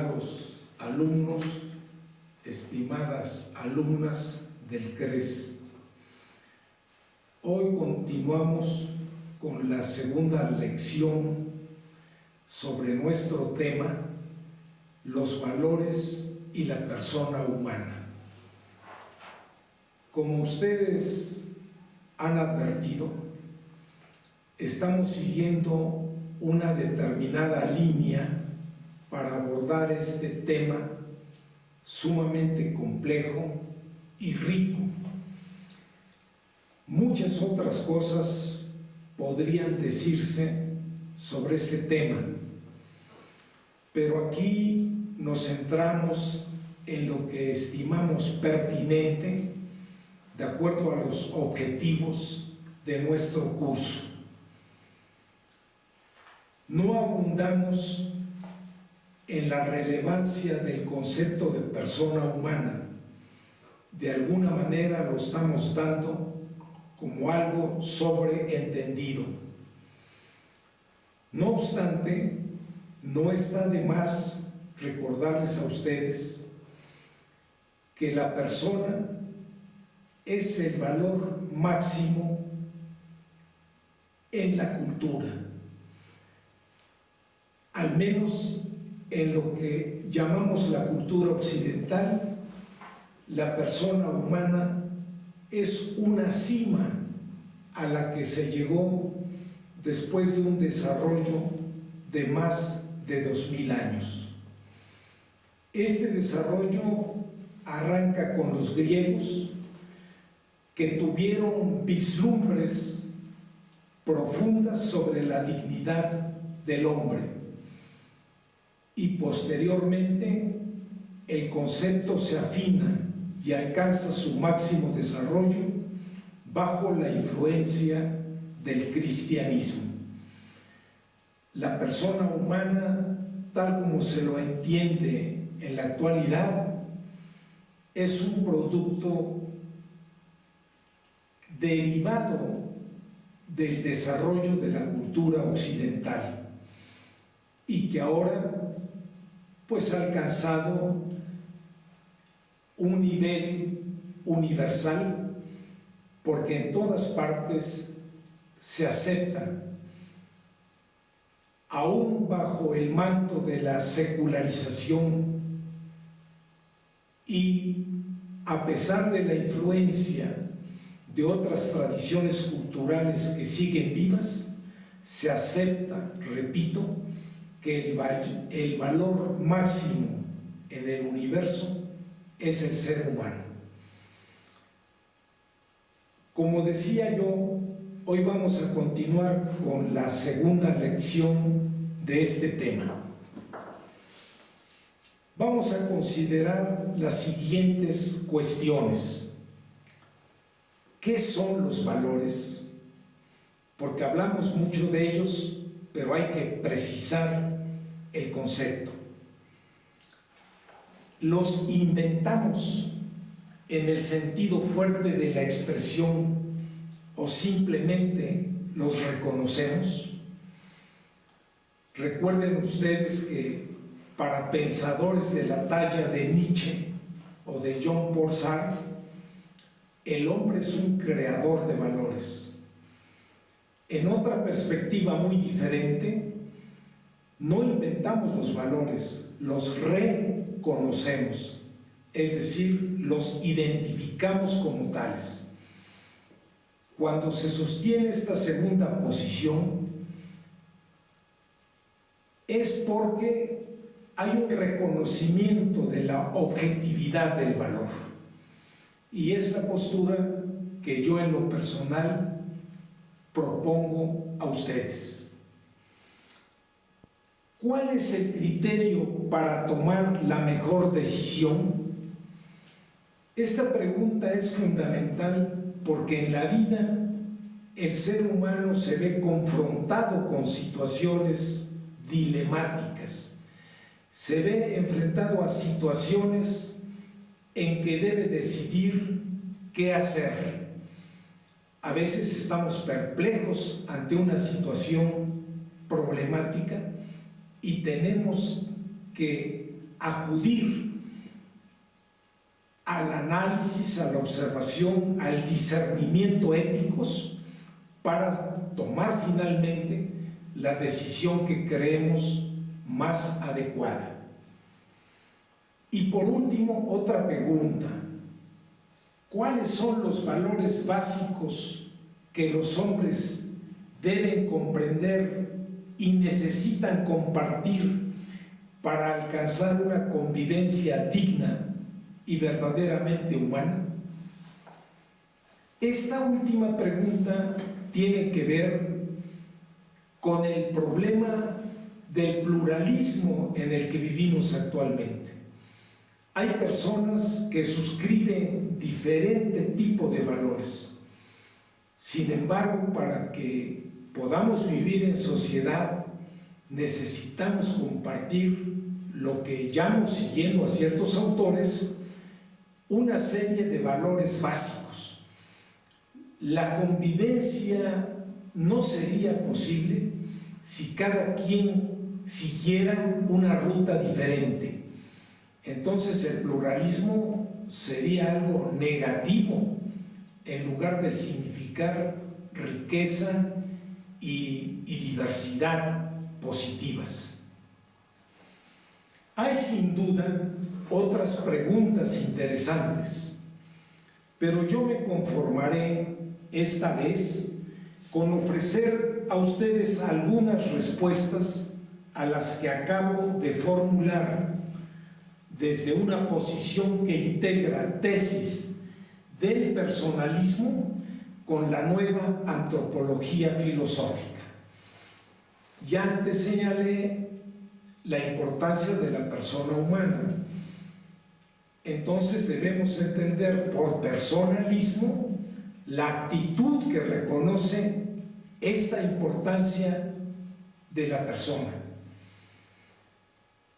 estimados alumnos, estimadas alumnas del CRES. Hoy continuamos con la segunda lección sobre nuestro tema, los valores y la persona humana. Como ustedes han advertido, estamos siguiendo una determinada línea para abordar este tema sumamente complejo y rico. Muchas otras cosas podrían decirse sobre este tema, pero aquí nos centramos en lo que estimamos pertinente de acuerdo a los objetivos de nuestro curso. No abundamos en la relevancia del concepto de persona humana. De alguna manera lo estamos dando como algo sobreentendido. No obstante, no está de más recordarles a ustedes que la persona es el valor máximo en la cultura, al menos en lo que llamamos la cultura occidental. La persona humana es una cima a la que se llegó después de un desarrollo de más de 2000 años. Este desarrollo arranca con los griegos, que tuvieron vislumbres profundas sobre la dignidad del hombre, y posteriormente el concepto se afina y alcanza su máximo desarrollo bajo la influencia del cristianismo. La persona humana, tal como se lo entiende en la actualidad, es un producto derivado del desarrollo de la cultura occidental y que ahora pues ha alcanzado un nivel universal, porque en todas partes se acepta, aún bajo el manto de la secularización y a pesar de la influencia de otras tradiciones culturales que siguen vivas, se acepta, repito, que el valor máximo en el universo es el ser humano. Como decía yo, hoy vamos a continuar con la segunda lección de este tema. Vamos a considerar las siguientes cuestiones. ¿Qué son los valores? Porque hablamos mucho de ellos, pero hay que precisar el concepto. ¿Los inventamos en el sentido fuerte de la expresión o simplemente los reconocemos? Recuerden ustedes que para pensadores de la talla de Nietzsche o de Jean-Paul Sartre, el hombre es un creador de valores. En otra perspectiva muy diferente, no inventamos los valores, los reconocemos, es decir, los identificamos como tales. Cuando se sostiene esta segunda posición, es porque hay un reconocimiento de la objetividad del valor. Y es la postura que yo en lo personal propongo a ustedes. ¿Cuál es el criterio para tomar la mejor decisión? Esta pregunta es fundamental porque en la vida el ser humano se ve confrontado con situaciones dilemáticas, se ve enfrentado a situaciones en que debe decidir qué hacer. A veces estamos perplejos ante una situación problemática y tenemos que acudir al análisis, a la observación, al discernimiento éticos para tomar finalmente la decisión que creemos más adecuada. Y por último, otra pregunta: ¿cuáles son los valores básicos que los hombres deben comprender y necesitan compartir para alcanzar una convivencia digna y verdaderamente humana? Esta última pregunta tiene que ver con el problema del pluralismo en el que vivimos actualmente. Hay personas que suscriben diferente tipo de valores. Sin embargo, para que podamos vivir en sociedad, necesitamos compartir lo que llamo, siguiendo a ciertos autores, una serie de valores básicos. La convivencia no sería posible si cada quien siguiera una ruta diferente. Entonces el pluralismo sería algo negativo en lugar de significar riqueza y diversidad positivas. Hay sin duda otras preguntas interesantes, pero yo me conformaré esta vez con ofrecer a ustedes algunas respuestas a las que acabo de formular desde una posición que integra tesis del personalismo con la nueva antropología filosófica. Ya antes señalé la importancia de la persona humana. Entonces debemos entender por personalismo la actitud que reconoce esta importancia de la persona,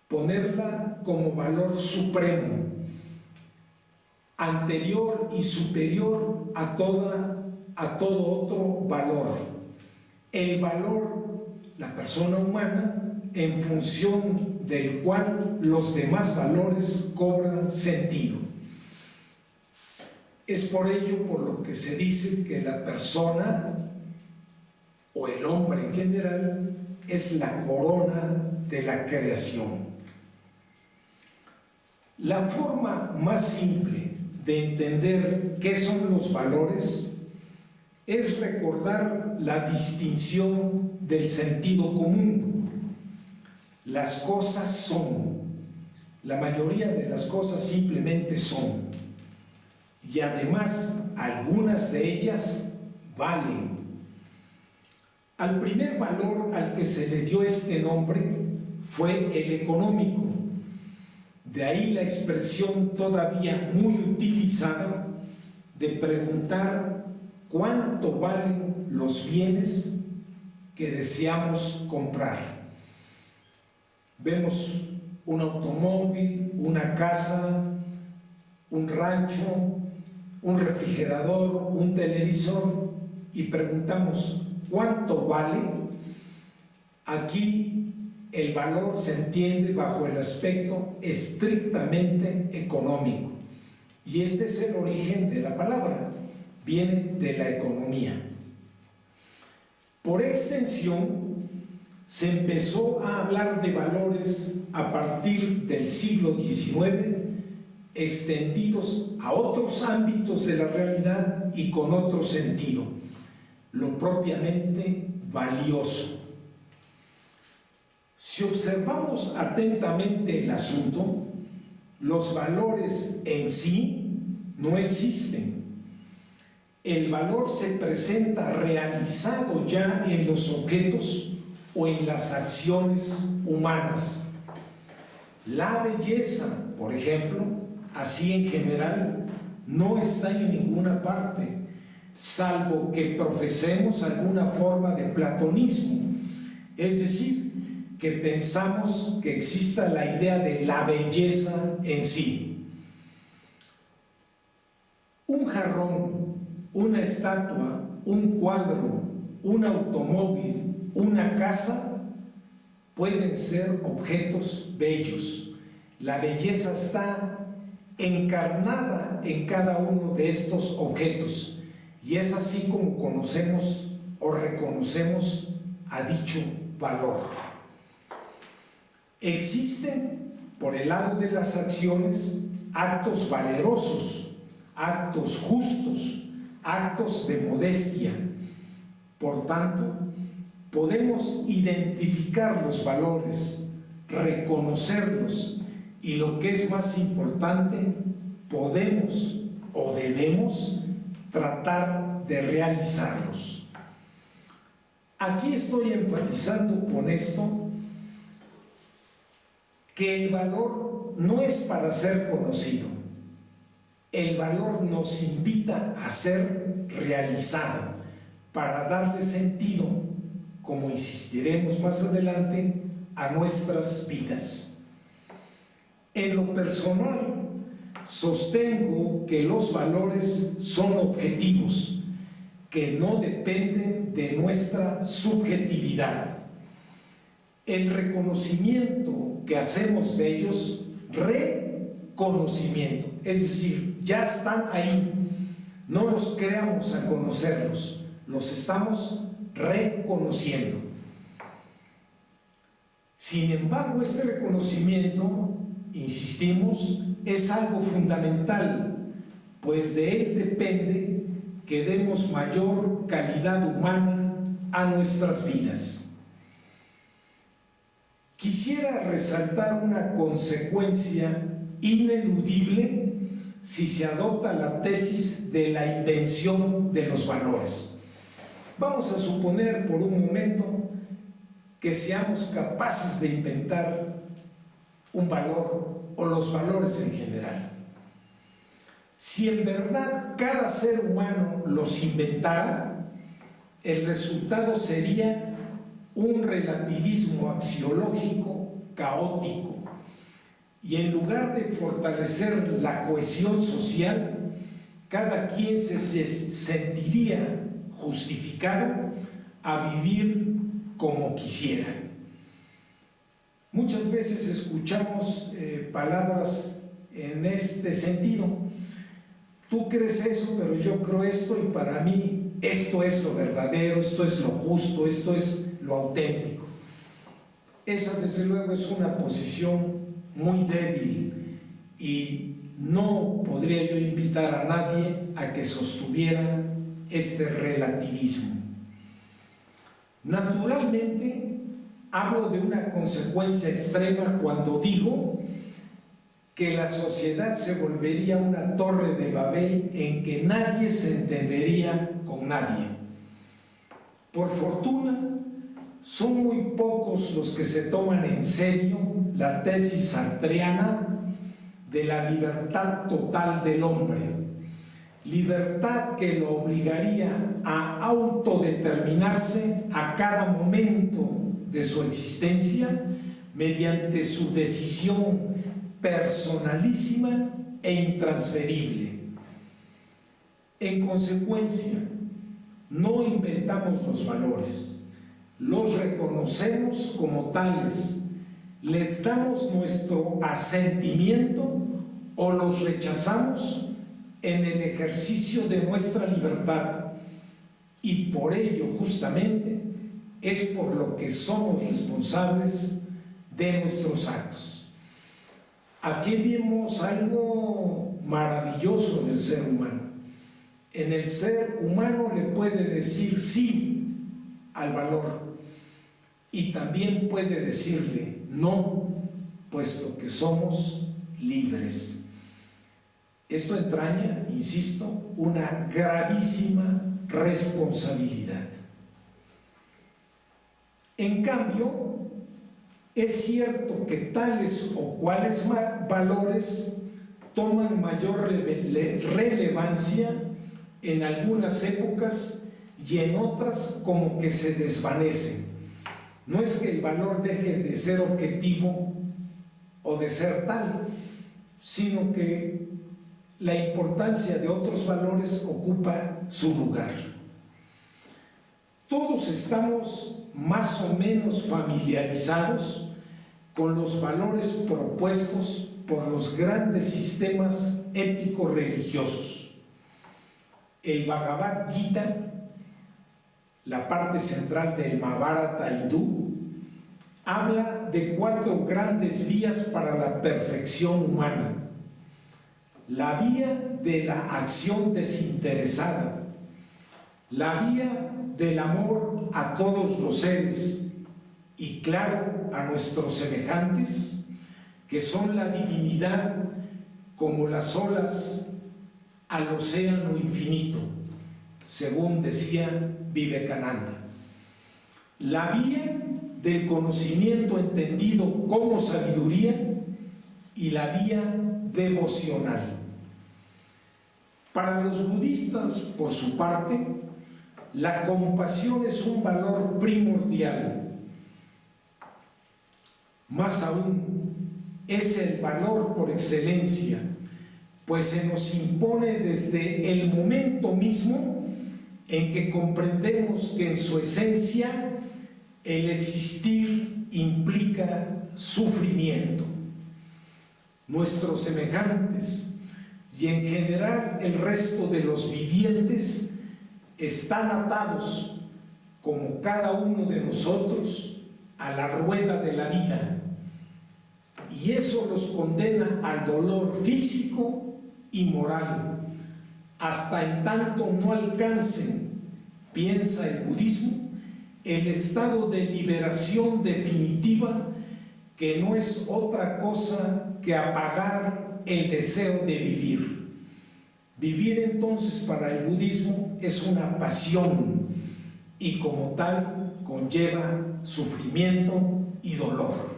ponerla como valor supremo, anterior y superior a todo otro valor. El valor, la persona humana, en función del cual los demás valores cobran sentido. Es por ello por lo que se dice que la persona o el hombre en general es la corona de la creación. La forma más simple de entender qué son los valores es recordar la distinción del sentido común. Las cosas son, la mayoría de las cosas simplemente son, y además algunas de ellas valen. Al primer valor al que se le dio este nombre fue el económico. De ahí la expresión todavía muy utilizada de preguntar cuánto valen los bienes que deseamos comprar. Vemos un automóvil, una casa, un rancho, un refrigerador, un televisor y preguntamos ¿cuánto vale? Aquí el valor se entiende bajo el aspecto estrictamente económico, y este es el origen de la palabra, viene de la economía. Por extensión, se empezó a hablar de valores a partir del siglo XIX, extendidos a otros ámbitos de la realidad y con otro sentido, lo propiamente valioso. Si observamos atentamente el asunto, los valores en sí no existen. El valor se presenta realizado ya en los objetos o en las acciones humanas. La belleza, por ejemplo, así en general, no está en ninguna parte, salvo que profesemos alguna forma de platonismo, es decir, que pensamos que exista la idea de la belleza en sí. Un jarrón, una estatua, un cuadro, un automóvil, una casa pueden ser objetos bellos. La belleza está encarnada en cada uno de estos objetos y es así como conocemos o reconocemos a dicho valor. Existen, por el lado de las acciones, actos valerosos, actos justos, actos de modestia. Por tanto, podemos identificar los valores, reconocerlos y, lo que es más importante, podemos o debemos tratar de realizarlos. Aquí estoy enfatizando con esto que el valor no es para ser conocido. El valor nos invita a ser realizado para darle sentido, como insistiremos más adelante, a nuestras vidas. En lo personal, sostengo que los valores son objetivos que no dependen de nuestra subjetividad. El reconocimiento que hacemos de ellos, reconocimiento, es decir, ya están ahí, no los creamos al conocerlos, los estamos reconociendo. Sin embargo, este reconocimiento, insistimos, es algo fundamental, pues de él depende que demos mayor calidad humana a nuestras vidas. Quisiera resaltar una consecuencia ineludible si se adopta la tesis de la invención de los valores. Vamos a suponer por un momento que seamos capaces de inventar un valor o los valores en general. Si en verdad cada ser humano los inventara, el resultado sería un relativismo axiológico caótico, y en lugar de fortalecer la cohesión social, cada quien se sentiría justificado a vivir como quisiera. Muchas veces escuchamos palabras en este sentido: tú crees eso, pero yo creo esto, y para mí esto es lo verdadero, esto es lo justo, esto es lo auténtico. Esa, desde luego, es una posición muy débil y no podría yo invitar a nadie a que sostuviera este relativismo. Naturalmente, hablo de una consecuencia extrema cuando digo que la sociedad se volvería una torre de Babel en que nadie se entendería con nadie. Por fortuna, son muy pocos los que se toman en serio la tesis sartreana de la libertad total del hombre, libertad que lo obligaría a autodeterminarse a cada momento de su existencia mediante su decisión personalísima e intransferible. En consecuencia, no inventamos los valores, los reconocemos como tales, les damos nuestro asentimiento o los rechazamos en el ejercicio de nuestra libertad, y por ello justamente es por lo que somos responsables de nuestros actos. Aquí vimos algo maravilloso del ser humano. En el ser humano le puede decir sí al valor y también puede decirle no, puesto que somos libres. Esto entraña, insisto, una gravísima responsabilidad. En cambio, es cierto que tales o cuales valores toman mayor relevancia en algunas épocas y en otras como que se desvanecen. No es que el valor deje de ser objetivo o de ser tal, sino que la importancia de otros valores ocupa su lugar. Todos estamos más o menos familiarizados con los valores propuestos por los grandes sistemas éticos religiosos. El Bhagavad Gita, la parte central del Mahabharata hindú, habla de 4 grandes vías para la perfección humana. La vía de la acción desinteresada, la vía del amor a todos los seres y, claro, a nuestros semejantes, que son la divinidad como las olas al océano infinito, según decía Vivekananda. La vía del conocimiento entendido como sabiduría y la vía devocional. Para los budistas, por su parte, la compasión es un valor primordial. Más aún, es el valor por excelencia, pues se nos impone desde el momento mismo en que comprendemos que en su esencia el existir implica sufrimiento. Nuestros semejantes y en general el resto de los vivientes están atados, como cada uno de nosotros, a la rueda de la vida, y eso los condena al dolor físico y moral, hasta en tanto no alcancen, piensa el budismo, el estado de liberación definitiva, que no es otra cosa que apagar el deseo de vivir. Vivir entonces para el budismo es una pasión y como tal conlleva sufrimiento y dolor.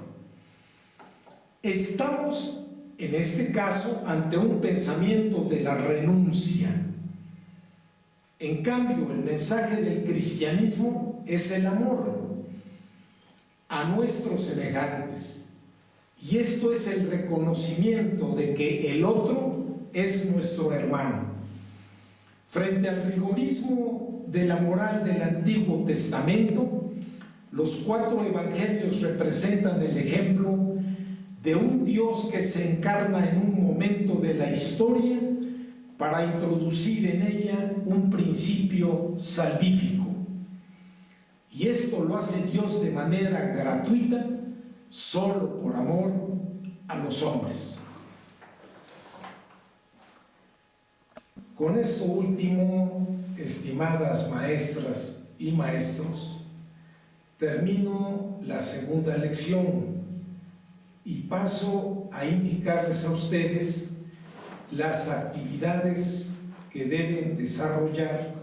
Estamos en este caso ante un pensamiento de la renuncia. En cambio, el mensaje del cristianismo es el amor a nuestros semejantes, y esto es el reconocimiento de que el otro es nuestro hermano. Frente al rigorismo de la moral del Antiguo Testamento, los 4 evangelios representan el ejemplo de un Dios que se encarna en un momento de la historia para introducir en ella un principio salvífico. Y esto lo hace Dios de manera gratuita, solo por amor a los hombres. Con esto último, estimadas maestras y maestros, termino la segunda lección y paso a indicarles a ustedes las actividades que deben desarrollar